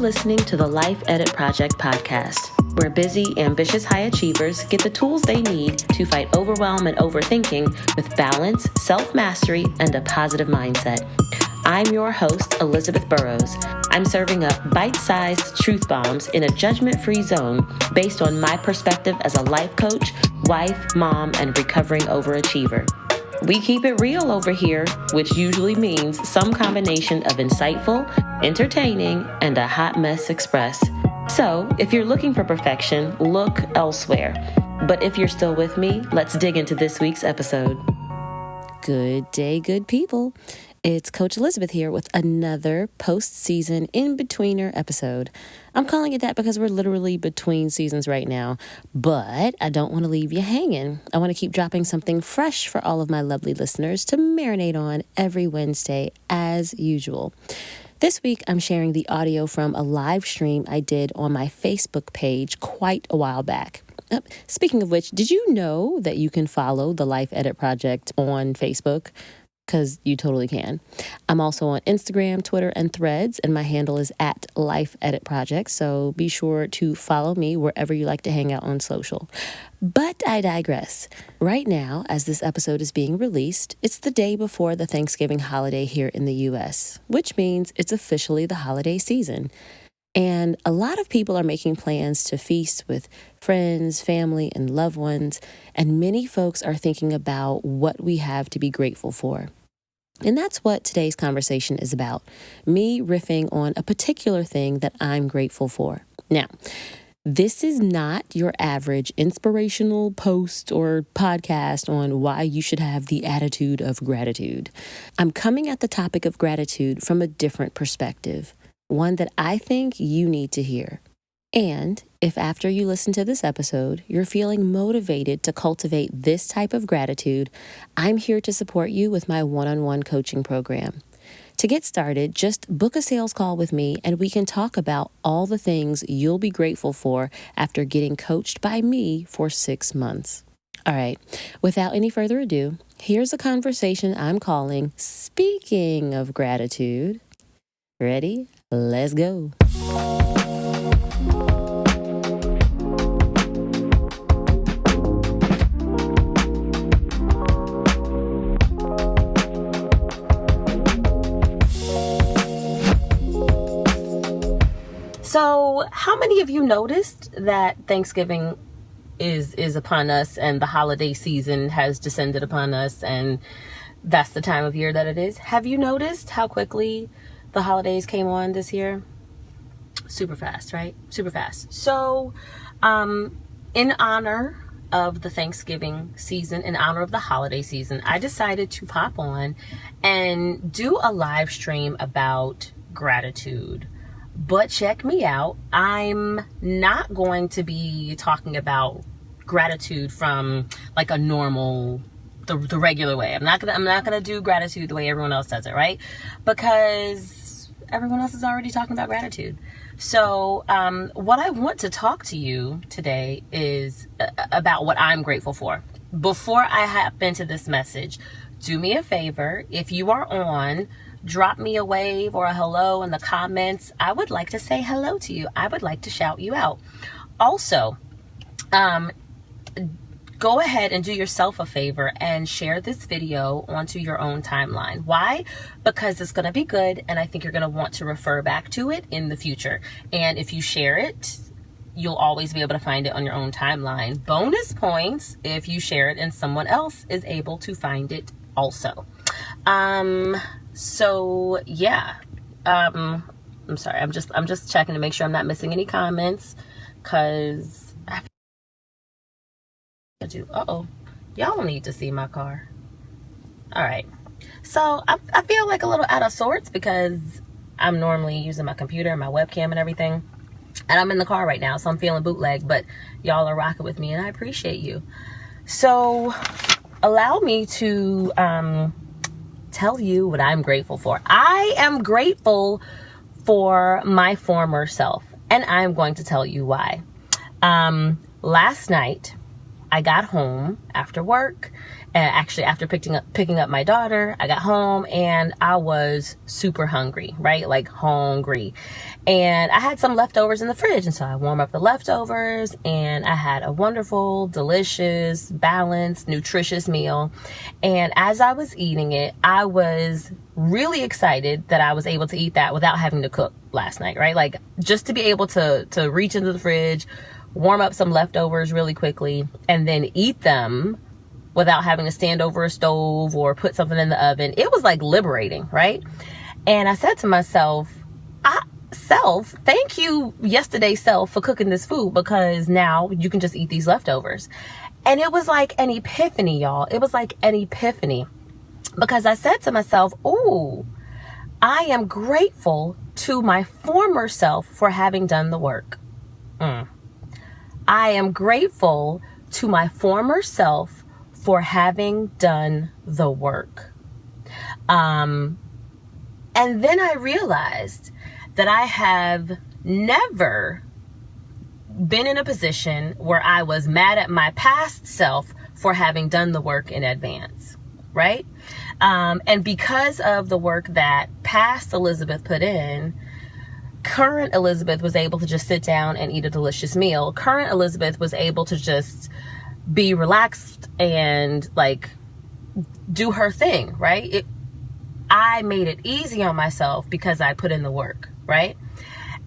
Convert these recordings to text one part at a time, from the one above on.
listening to the Life Edit Project podcast, where busy, ambitious high achievers get the tools they need to fight overwhelm and overthinking with balance, self-mastery, and a positive mindset. I'm your host, Elizabeth Burrows. I'm serving up bite-sized truth bombs in a judgment-free zone based on my perspective as a life coach, wife, mom, and recovering overachiever. We keep it real over here, which usually means some combination of insightful, entertaining, and a hot mess express. So, if you're looking for perfection, look elsewhere. But if you're still with me, let's dig into this week's episode. Good day, good people. It's Coach Elizabeth here with another post-season in-betweener episode. I'm calling it that because we're literally between seasons right now, but I don't want to leave you hanging. I want to keep dropping something fresh for all of my lovely listeners to marinate on every Wednesday as usual. This week, I'm sharing the audio from a live stream I did on my Facebook page quite a while back. Speaking of which, did you know that you can follow the Life Edit Project on Facebook? Because you totally can. I'm also on Instagram, Twitter, and Threads, and my handle is @LifeEditProject, so be sure to follow me wherever you like to hang out on social. But I digress. Right now, as this episode is being released, it's the day before the Thanksgiving holiday here in the U.S., which means it's officially the holiday season. And a lot of people are making plans to feast with friends, family, and loved ones, and many folks are thinking about what we have to be grateful for. And that's what today's conversation is about, me riffing on a particular thing that I'm grateful for. Now, this is not your average inspirational post or podcast on why you should have the attitude of gratitude. I'm coming at the topic of gratitude from a different perspective. One that I think you need to hear. And if after you listen to this episode, you're feeling motivated to cultivate this type of gratitude, I'm here to support you with my one-on-one coaching program. To get started, just book a sales call with me and we can talk about all the things you'll be grateful for after getting coached by me for 6 months. All right, without any further ado, here's a conversation I'm calling Speaking of Gratitude. Ready? Let's go. So, how many of you noticed that Thanksgiving is upon us and the holiday season has descended upon us, and that's the time of year that it is? Have you noticed how quickly the holidays came on this year? Super fast, right? Super fast. So, in honor of the Thanksgiving season, in honor of the holiday season, I decided to pop on and do a live stream about gratitude. But check me out. I'm not going to be talking about gratitude from like a normal the regular way. I'm not gonna do gratitude the way everyone else does it, right? Because everyone else is already talking about gratitude. So what I want to talk to you today is about what I'm grateful for. Before I hop into this message, do me a favor. If you are on, drop me a wave or a hello in the comments. I would like to say hello to you. I would like to shout you out. Also, go ahead and do yourself a favor and share this video onto your own timeline. Why? Because it's going to be good, and I think you're going to want to refer back to it in the future. And if you share it, you'll always be able to find it on your own timeline. Bonus points if you share it and someone else is able to find it also. So yeah. I'm sorry. I'm just checking to make sure I'm not missing any comments, because y'all don't need to see my car. All right. So I feel like a little out of sorts because I'm normally using my computer and my webcam and everything, and I'm in the car right now, so I'm feeling bootleg, but y'all are rocking with me and I appreciate you. So allow me to tell you what I'm grateful for. I am grateful for my former self, and I'm going to tell you why. Last night I got home after work, actually after picking up my daughter. I got home and I was super hungry, right? Like hungry. And I had some leftovers in the fridge. And so I warmed up the leftovers and I had a wonderful, delicious, balanced, nutritious meal. And as I was eating it, I was really excited that I was able to eat that without having to cook last night, right? Like just to be able to reach into the fridge, warm up some leftovers really quickly, and then eat them without having to stand over a stove or put something in the oven. It was like liberating, right? And I said to myself, thank you, yesterday self, for cooking this food, because now you can just eat these leftovers. And it was like an epiphany, y'all. It was like an epiphany, because I said to myself, ooh, I am grateful to my former self for having done the work. I am grateful to my former self for having done the work. And then I realized that I have never been in a position where I was mad at my past self for having done the work in advance, right? And because of the work that past Elizabeth put in, current Elizabeth was able to just sit down and eat a delicious meal. Current Elizabeth was able to just be relaxed and like do her thing, right? I made it easy on myself because I put in the work, right?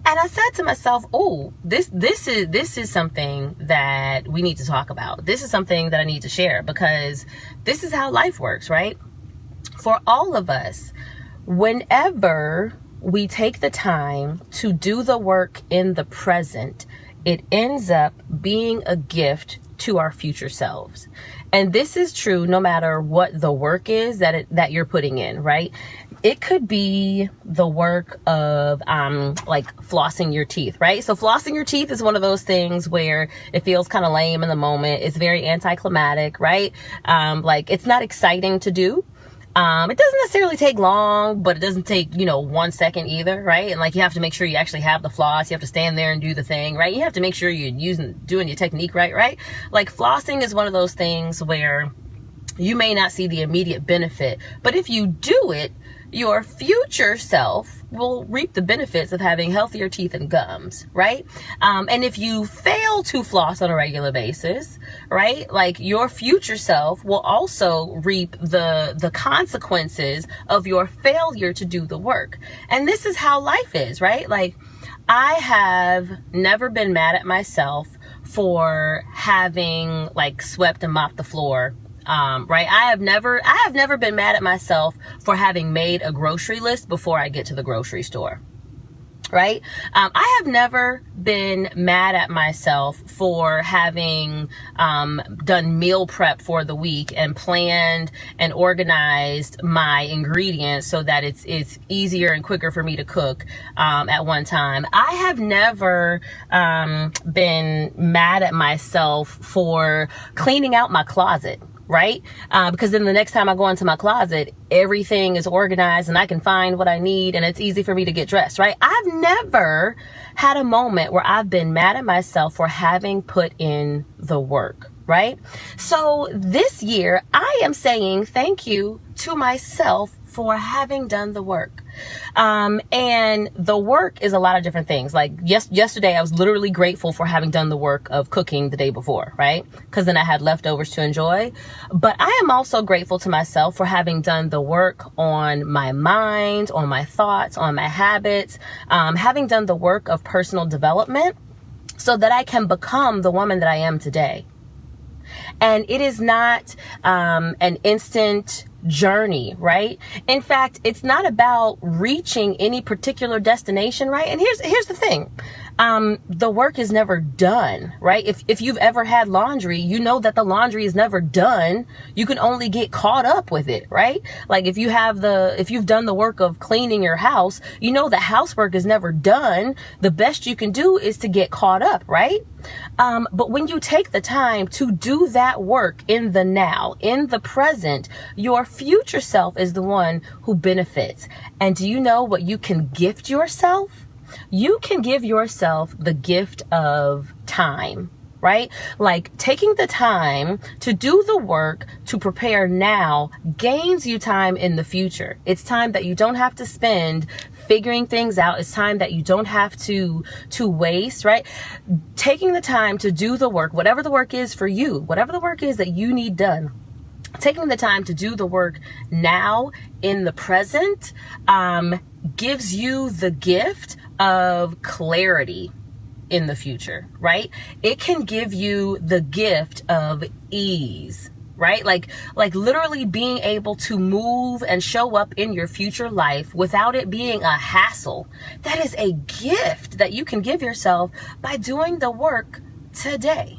And I said to myself, oh, this is something that we need to talk about. This is something that I need to share, because this is how life works, right? For all of us, whenever we take the time to do the work in the present, it ends up being a gift to our future selves. And this is true no matter what the work is that you're putting in, right? It could be the work of like flossing your teeth, right? So flossing your teeth is one of those things where it feels kind of lame in the moment. It's very anticlimactic, right? Like it's not exciting to do. It doesn't necessarily take long, but it doesn't take, 1 second either, right? And like you have to make sure you actually have the floss. You have to stand there and do the thing, right? You have to make sure you're doing your technique right? Like flossing is one of those things where you may not see the immediate benefit, but if you do it, your future self will reap the benefits of having healthier teeth and gums, right? And if you fail to floss on a regular basis, right, like your future self will also reap the consequences of your failure to do the work. And this is how life is, right? Like I have never been mad at myself for having like swept and mopped the floor. Right? I have never been mad at myself for having made a grocery list before I get to the grocery store. Right? I have never been mad at myself for having done meal prep for the week and planned and organized my ingredients so that it's easier and quicker for me to cook at one time. I have never been mad at myself for cleaning out my closet. Right? Because then the next time I go into my closet, everything is organized and I can find what I need and it's easy for me to get dressed, right? I've never had a moment where I've been mad at myself for having put in the work, right? So this year, I am saying thank you to myself for having done the work. And the work is a lot of different things. Like yesterday, I was literally grateful for having done the work of cooking the day before, right? Because then I had leftovers to enjoy. But I am also grateful to myself for having done the work on my mind, on my thoughts, on my habits, having done the work of personal development so that I can become the woman that I am today. And it is not an instant journey, right? In fact, it's not about reaching any particular destination, right? And here's the thing. The work is never done, right? If you've ever had laundry, you know that the laundry is never done. You can only get caught up with it, right? Like if you've done the work of cleaning your house, you know the housework is never done. The best you can do is to get caught up, right? But when you take the time to do that work in the now, in the present, your future self is the one who benefits. And do you know what you can gift yourself? You can give yourself the gift of time, right? Like taking the time to do the work to prepare now gains you time in the future. It's time that you don't have to spend figuring things out. It's time that you don't have to waste, right? Taking the time to do the work, whatever the work is for you, whatever the work is that you need done, taking the time to do the work now in the present gives you the gift of clarity in the future, right? It can give you the gift of ease, right? Like literally being able to move and show up in your future life without it being a hassle. That is a gift that you can give yourself by doing the work today,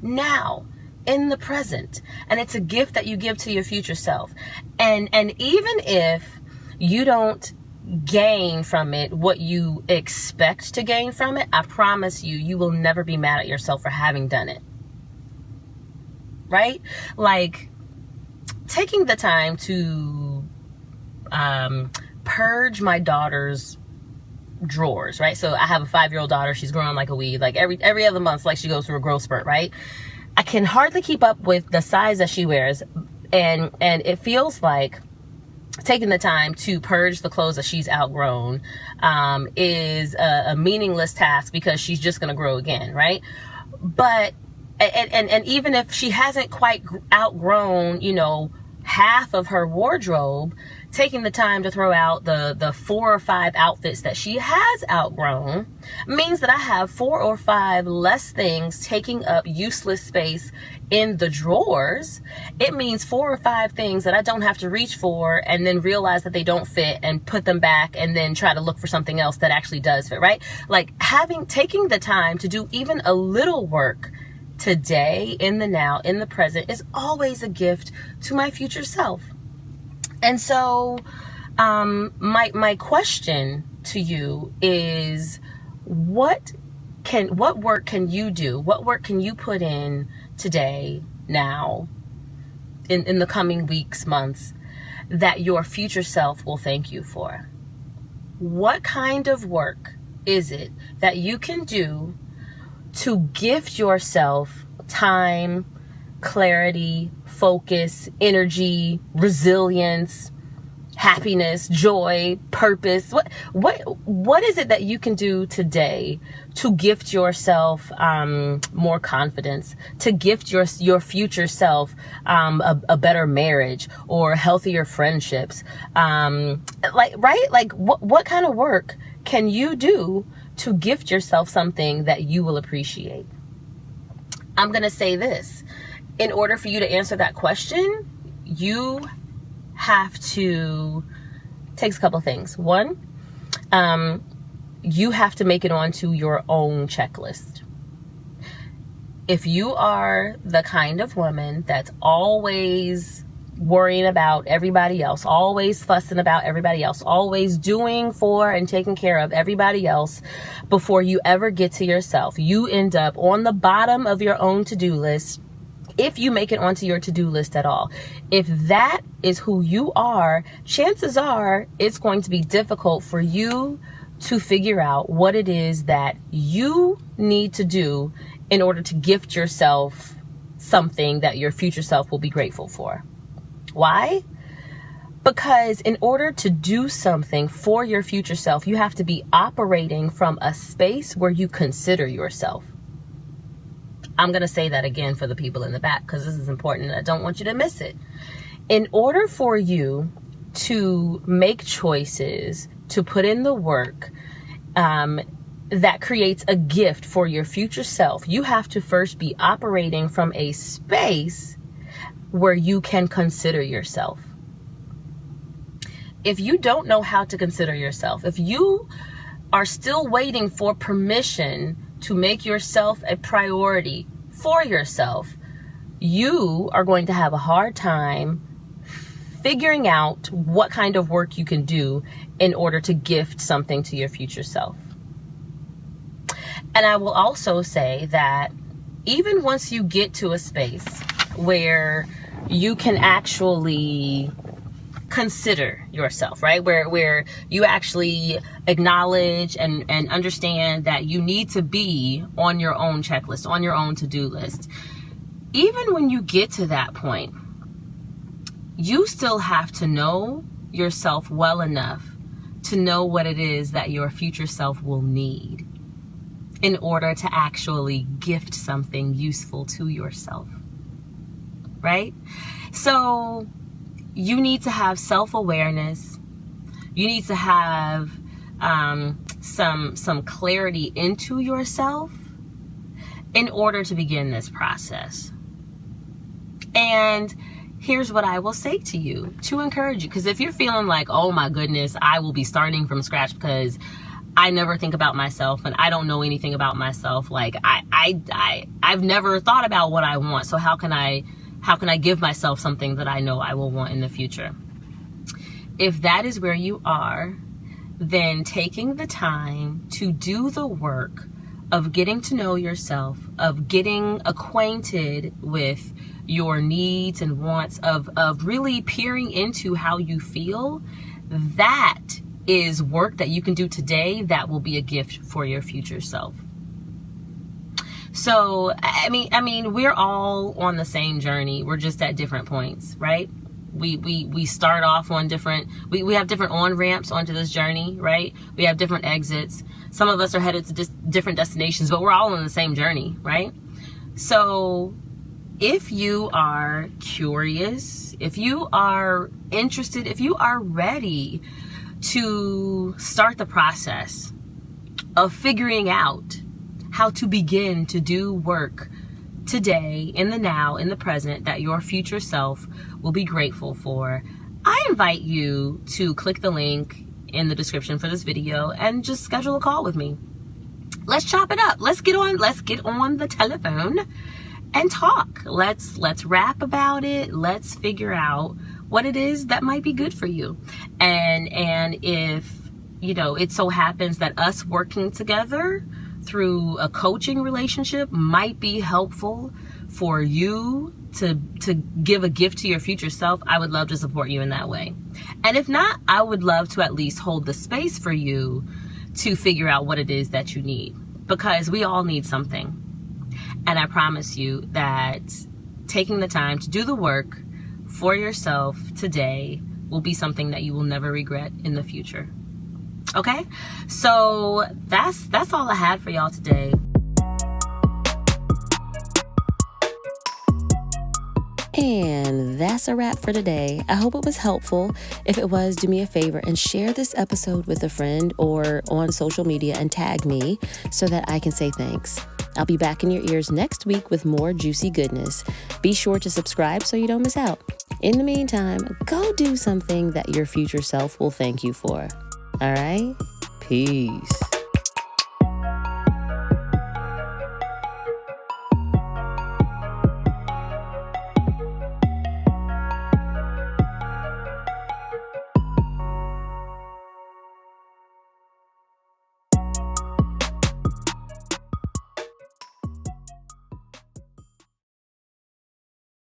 now, in the present. And it's a gift that you give to your future self. And even if you don't gain from it what you expect to gain from it, I promise you will never be mad at yourself for having done it. Right? Like taking the time to purge my daughter's drawers, right? So I have a 5-year-old daughter. She's growing like a weed. Like every other month, like she goes through a growth spurt, right? I can hardly keep up with the size that she wears, and it feels like taking the time to purge the clothes that she's outgrown is a meaningless task because she's just going to grow again, right? But and even if she hasn't quite outgrown, half of her wardrobe, taking the time to throw out the 4 or 5 outfits that she has outgrown means that I have 4 or 5 less things taking up useless space in the drawers. It means 4 or 5 things that I don't have to reach for and then realize that they don't fit and put them back and then try to look for something else that actually does fit, right? Like taking the time to do even a little work today, in the now, in the present, is always a gift to my future self. And so my question to you is, what work can you do? What work can you put in today, now, in the coming weeks, months, that your future self will thank you for? What kind of work is it that you can do to gift yourself time, clarity, focus, energy, resilience, happiness, joy, purpose? What is it that you can do today to gift yourself more confidence, to gift your future self a better marriage or healthier friendships? What kind of work can you do to gift yourself something that you will appreciate? I'm going to say this. In order for you to answer that question, you have to take a couple of things. One, you have to make it onto your own checklist. If you are the kind of woman that's always worrying about everybody else, always fussing about everybody else, always doing for and taking care of everybody else before you ever get to yourself, you end up on the bottom of your own to-do list, if you make it onto your to-do list at all. If that is who you are, chances are it's going to be difficult for you to figure out what it is that you need to do in order to gift yourself something that your future self will be grateful for. Why? Because in order to do something for your future self, you have to be operating from a space where you consider yourself. I'm going to say that again for the people in the back because this is important and I don't want you to miss it. In order for you to make choices, to put in the work that creates a gift for your future self, you have to first be operating from a space where you can consider yourself. If you don't know how to consider yourself, if you are still waiting for permission to make yourself a priority for yourself, you are going to have a hard time figuring out what kind of work you can do in order to gift something to your future self. And I will also say that even once you get to a space where you can actually consider yourself, right? Where you actually acknowledge and understand that you need to be on your own checklist, on your own to-do list. Even when you get to that point, you still have to know yourself well enough to know what it is that your future self will need in order to actually gift something useful to yourself, right? So you need to have self-awareness. You need to have some clarity into yourself in order to begin this process. And here's what I will say to you to encourage you. Because if you're feeling like, oh my goodness, I will be starting from scratch because I never think about myself and I don't know anything about myself. Like I've never thought about what I want. So how can I give myself something that I know I will want in the future? If that is where you are, then taking the time to do the work of getting to know yourself, of getting acquainted with your needs and wants, of really peering into how you feel, that is work that you can do today that will be a gift for your future self. So, I mean, we're all on the same journey. We're just at different points, right? We start off on different, we have different on-ramps onto this journey, right? We have different exits. Some of us are headed to different destinations, but we're all on the same journey, right? So if you are curious, if you are interested, if you are ready to start the process of figuring out how to begin to do work today, in the now, in the present, that your future self will be grateful for, I invite you to click the link in the description for this video and just schedule a call with me. Let's chop it up. Let's get on the telephone and talk. Let's rap about it. Let's figure out what it is that might be good for you. And if, it so happens that us working together through a coaching relationship might be helpful for you to give a gift to your future self, I would love to support you in that way. And if not, I would love to at least hold the space for you to figure out what it is that you need, because we all need something. And I promise you that taking the time to do the work for yourself today will be something that you will never regret in the future. Okay? So that's all I had for y'all today. And that's a wrap for today. I hope it was helpful. If it was, do me a favor and share this episode with a friend or on social media and tag me so that I can say thanks. I'll be back in your ears next week with more juicy goodness. Be sure to subscribe so you don't miss out. In the meantime, go do something that your future self will thank you for. All right? Peace.